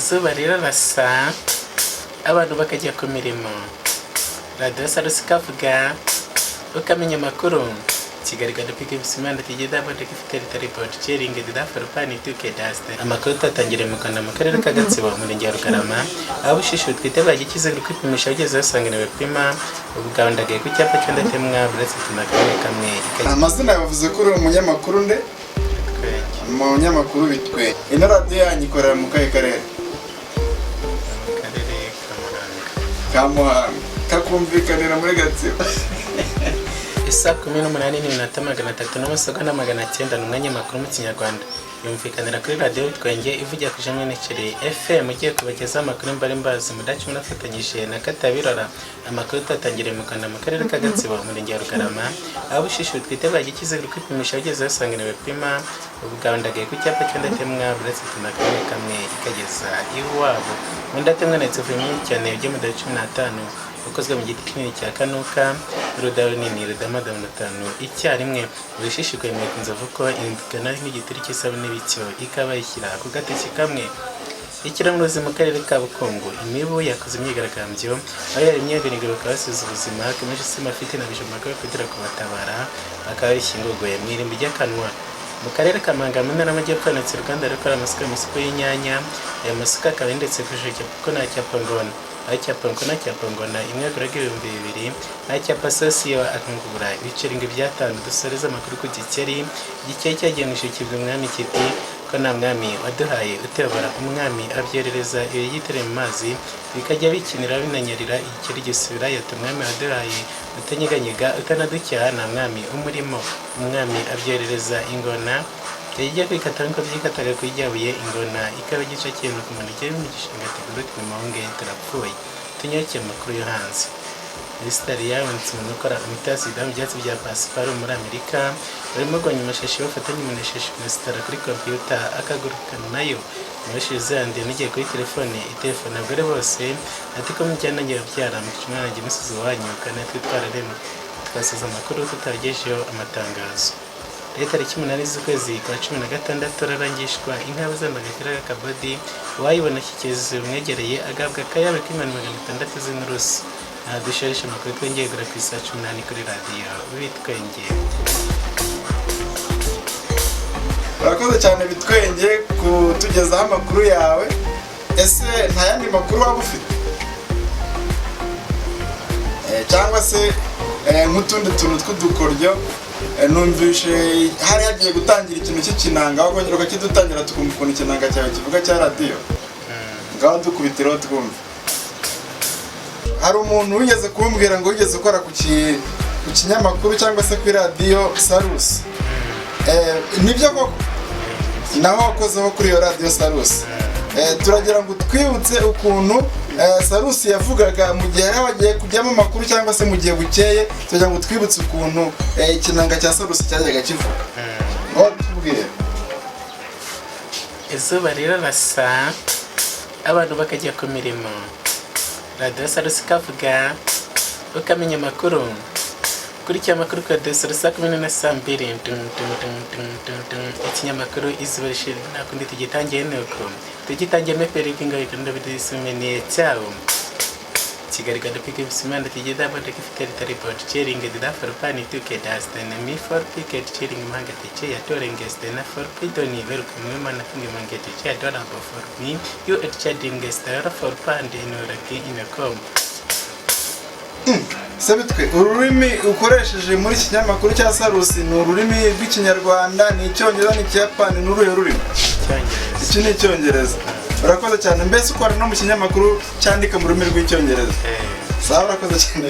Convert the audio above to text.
izuba rirarasa abantu bakajya ku mirimo, radiyo sarusi ikavuga ukamenya amakuru. Kigali gadupika ibisimanda tigida bote kifiteri report sharing the farpani tuke daste. Amakuru tatangire mu Rwanda mu karere ka Gatsibo umurenge wa Rugarama aho shishu twite bagikize kwipimisha bageze basanganiwe pima ubugandagaye ku cyapa cy'ndatemwa buretse tumakane kamwe. Amazina yavuze ko uri umunyamakuru nde? Umunyamakuru Bitwenge. Ino radiyo yanyikorera mu kahe karere? Kamuhanga. Kakumvikanira muri Gatsibo. Isa 18:300 n'amagana 900 n'umunyamakuru mu Kinyarwanda yumvikanira kuri radiyo Bitwenge ivugira ku jamwe n'ikiri FM ugiye kubageza amakuru mbarimbazi mudacu munafatanyije na Katabirora. Amakuru tatangire mu Rwanda mu karere ka Gatsibo umurenge wa Rugarama aho shishu twite bagikize kwipimisha bageze basanganiwe pima ubugandagaye ku cyapa cy'ndatemwa buretse tumakane kamwe ikageza iwabo mu ndatemwa netsuvuye cyane byo mu 15 ukozwe mu giti kinini cya kanuka rudawo nini rudamada 5 icyarimwe urishishikaye mu kunzavu ko indikana n'igitiri cy'isabune bityo ikaba ishyira ku gateke kamwe. Ikiramuruzi mu karere ka Bukungu imibu yakoze imyigaragambyo aho yari imyeganigiro kabasize ubuzima kemeje sima afite na bijoma ko kugira kubatabara akaba yishingogoye mu irimbi ry'akanwa. Mu karere ka Manga mu ntara y'Amajyepfo ndetse Rwanda rukora amasuka mu isoko y'inyanya. Aya masuka akaba ndetse kujije kuko nta cyapangona acyapangona imwe kuraga 2000 acyapa sosiyo akangura ibice by'atanu dusoreza amakuru ku gikeri cyagiye mwishukirwa umwami kiti ko nta mwami waduhaye utebara umwami abyerereza yitire mu mazi bikajya bikinira binanyarira igikeri gisubira yato umwami waduhaye utanyeganyega utanaducyaha nta mwami umurimo umwami abyerereza ingona yajya kwikata nko byikataga kwijyabuye ingona ikaba gice kintu ku muntu cyo mu gishinga teguru twimahonge turapfuye tunyoke amakuru yo hanze. Ministeri y'abantu mu gukora imitasi damu byatsi bya pasiparumu muri Amerika barimo gwanya amashashi bafatanye mu neshashi ministera kuri computer akagurukana nayo mweshize ande nigiye kuri telefone abagore bose ati ko mujyana ngira byara mu cyumwana gimusizo wanyu kana twitwara remo twasiza amakuru tutagejeho amatangazo. Leta tariki 8 z'ukwezi kwa 16 rarangishwa inka z'amagakira kabodi wayibona kigeze umwegereye agabwa kayabe k'imana 600 z'inrusi. Dushoresha amakuru twengeye gura ku isa 18 kuri radiyo Bitwenge. Urakoze cyane Bitwenge kutugezaho amakuru yawe. Ese nta yandi makuru waba ufite cyangwa se nk'utundi tuntu tw'udukoryo? Numvishe hari hagiye gutangira ikintu cy'ikinanga aho kongera ukakidutangira tukumva ukuntu ikinanga cyawe kivuga cya radiyo ngaho dukubitiraho twumva. Hari umuntu wigeze kumbwira ngo wigeze ukora ku kinyamakuru cyangwa se kuri radiyo Sarusi. Nibyo koko naho wakozeho kuri iyo radiyo Sarusi. Turagira ngo twibutse ukuntu Sarusi yavugaga mu gihe yabagiye kujyamo amakuru cyangwa se mu gihe bukeye, turagira ngo twibutse ukuntu ikinanga cya Sarusi cyajyaga kivuga. Ngo tubwire. Izuba rirarasa abantu bakajya ku mirimo, radiyo Sarusi ikavuga ukamenya amakuru. Kurikira amakuru kwa Desoro saa 12 ikinyamakuru izuba rishya nakundi tugitangiye nuko tugitangiye meperi kingaye kandi bidisumene cyao. Kigali gadupika ibisimanda tigida bote kifiteri report sharing the farpani tuke daste na mi for ticket sharing manga tiche ya torengeste na for pitoni welcome mwana kingi manga tiche ya dollar for me you at chatting guest for pande no raki inakom. Sabitwe ururimi ukoresheje muri kinyamakuru cya Sarusi ni ururimi rw'ikinyarwanda, ni icyongereza, ni ikiyapani, n'uruhe rurimi? Icyongereza. Iki ni icyongereza. Urakoze cyane. Mbese ukora no mu kinyamakuru cyandika mu rurimi rw'icyongereza? Sawa, urakoze cyane.